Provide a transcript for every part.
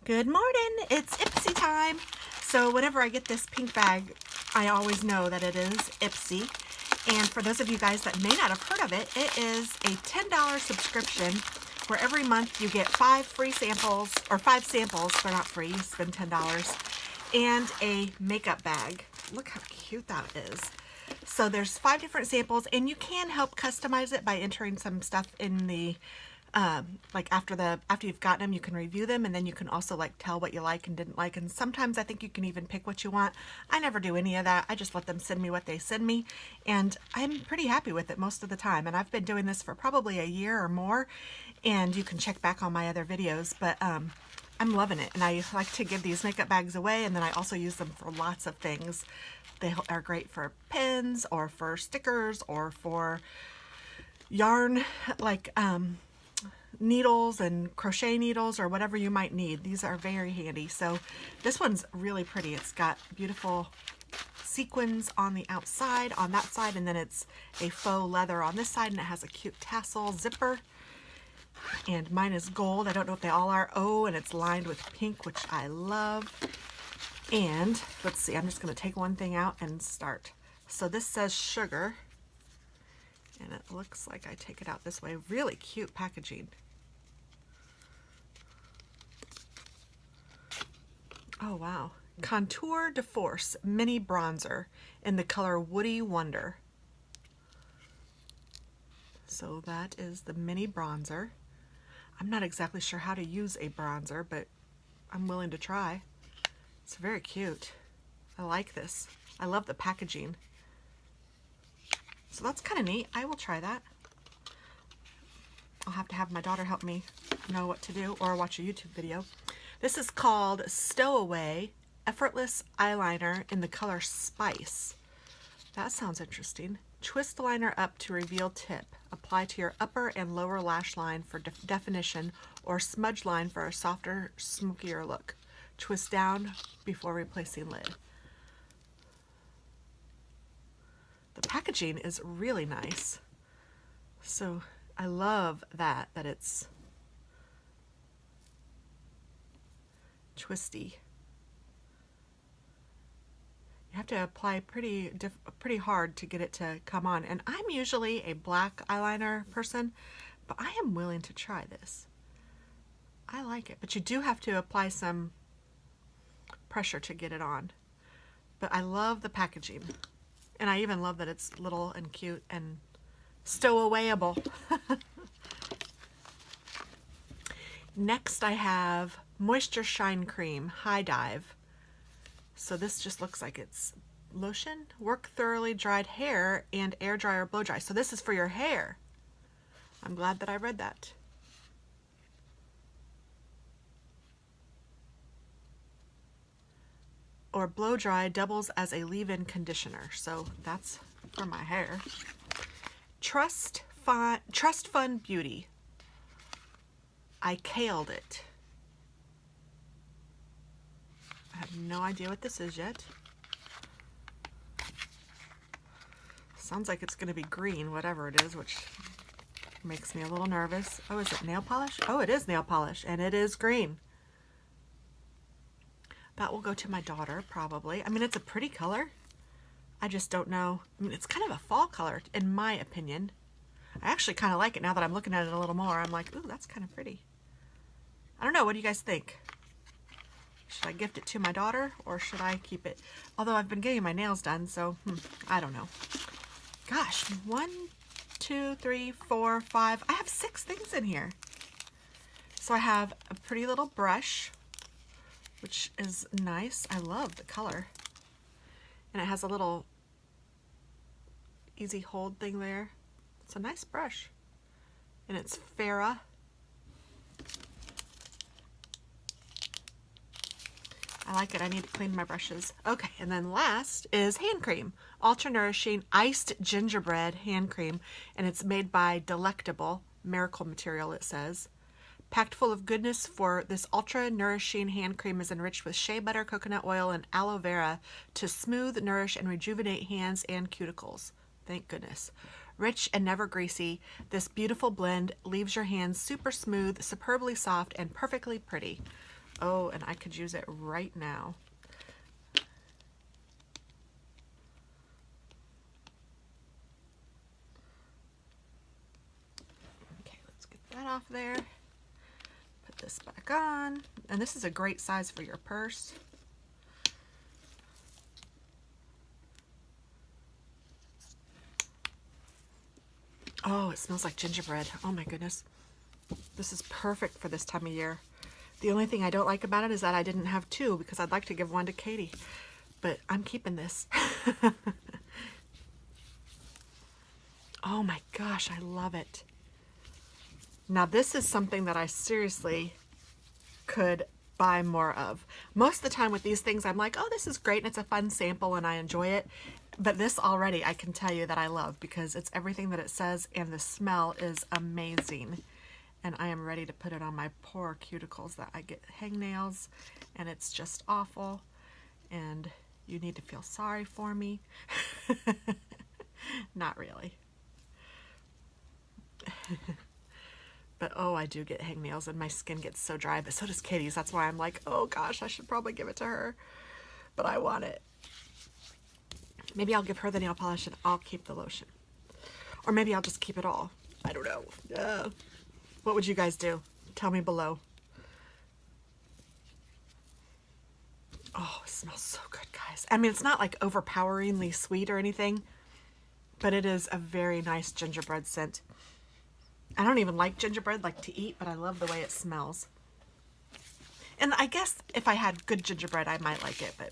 Good morning, it's Ipsy time. So whenever I get this pink bag, I always know that it is Ipsy. And for those of you guys that may not have heard of it, it is a $10 subscription where every month you get 5 free samples, or 5 samples, they're not free, you spend $10, and a makeup bag. Look how cute that is. So there's 5 different samples, and you can help customize it by entering some stuff in the like after you've gotten them, you can review them, and then you can also like tell what you like and didn't like, and sometimes I think you can even pick what you want. I never do any of that. I just let them send me what they send me, and I'm pretty happy with it most of the time. And I've been doing this for probably a year or more, and you can check back on my other videos, but I'm loving it. And I like to give these makeup bags away, and then I also use them for lots of things. They are great for pins or for stickers or for yarn, like needles and crochet needles or whatever you might need. These are very handy. So this one's really pretty. It's got beautiful sequins on the outside, on that side, and then it's a faux leather on this side, and it has a cute tassel zipper. And mine is gold. I don't know if they all are. Oh, and it's lined with pink, which I love. And let's see, I'm just going to take one thing out and start. So this says sugar, and it looks like I take it out this way. Really cute packaging. Oh wow. Contour de Force Mini Bronzer in the color Woody Wonder. So that is the mini bronzer. I'm not exactly sure how to use a bronzer, but I'm willing to try. It's very cute. I like this. I love the packaging. So that's kind of neat. I will try that. I'll have to have my daughter help me know what to do, or watch a YouTube video. This is called Stowaway Effortless Eyeliner in the color Spice. That sounds interesting. Twist liner up to reveal tip. Apply to your upper and lower lash line for definition, or smudge line for a softer, smokier look. Twist down before replacing lid. The packaging is really nice. So I love that it's twisty. You have to apply pretty hard to get it to come on. And I'm usually a black eyeliner person, but I am willing to try this. I like it, but you do have to apply some pressure to get it on. But I love the packaging. And I even love that it's little and cute and stowawayable. Next I have Moisture Shine Cream High Dive. So this just looks like it's lotion, work thoroughly dried hair, and air dry or blow dry. So this is for your hair. I'm glad that I read that. Or blow dry doubles as a leave-in conditioner. So that's for my hair. Trust Fund Beauty. I kaled it. I have no idea what this is yet. Sounds like it's going to be green, whatever it is, which makes me a little nervous. Oh, is it nail polish? Oh, it is nail polish, and it is green. That will go to my daughter, probably. I mean, it's a pretty color. I just don't know. I mean, it's kind of a fall color, in my opinion. I actually kind of like it now that I'm looking at it a little more. I'm like, ooh, that's kind of pretty. I don't know. What do you guys think? Should I gift it to my daughter, or should I keep it? Although I've been getting my nails done, so I don't know. Gosh, 1, 2, 3, 4, 5. I have 6 things in here. So I have a pretty little brush, which is nice. I love the color. And it has a little easy hold thing there. It's a nice brush. And it's Farrah. I like it. I need to clean my brushes. Okay, and then last is hand cream. Ultra Nourishing Iced Gingerbread Hand Cream, and it's made by Delectable Miracle Material, it says. Packed full of goodness, for this ultra nourishing hand cream is enriched with shea butter, coconut oil, and aloe vera to smooth, nourish, and rejuvenate hands and cuticles. Thank goodness. Rich and never greasy, this beautiful blend leaves your hands super smooth, superbly soft, and perfectly pretty. Oh, and I could use it right now. Okay, let's get that off there. Put this back on. And this is a great size for your purse. Oh, it smells like gingerbread. Oh my goodness. This is perfect for this time of year. The only thing I don't like about it is that I didn't have two because I'd like to give one to Katie. But I'm keeping this. Oh my gosh, I love it. Now this is something that I seriously could buy more of. Most of the time with these things, I'm like, oh, this is great and it's a fun sample and I enjoy it. But this already, I can tell you that I love because it's everything that it says and the smell is amazing. And I am ready to put it on my poor cuticles that I get hangnails and it's just awful. And you need to feel sorry for me. Not really. But oh, I do get hangnails and my skin gets so dry, but so does Katie's. That's why I'm like, oh gosh, I should probably give it to her. But I want it. Maybe I'll give her the nail polish and I'll keep the lotion. Or maybe I'll just keep it all. I don't know. What would you guys do? Tell me below. Oh, it smells so good, guys. I mean, it's not like overpoweringly sweet or anything, but it is a very nice gingerbread scent. I don't even like gingerbread like to eat, but I love the way it smells. And I guess if I had good gingerbread, I might like it, but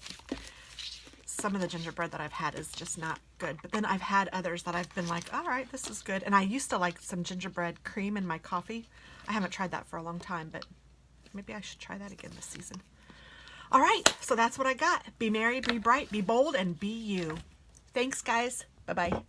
some of the gingerbread that I've had is just not good. But then I've had others that I've been like, all right, this is good. And I used to like some gingerbread cream in my coffee. I haven't tried that for a long time, but maybe I should try that again this season. All right, so that's what I got. Be merry, be bright, be bold, and be you. Thanks, guys. Bye-bye.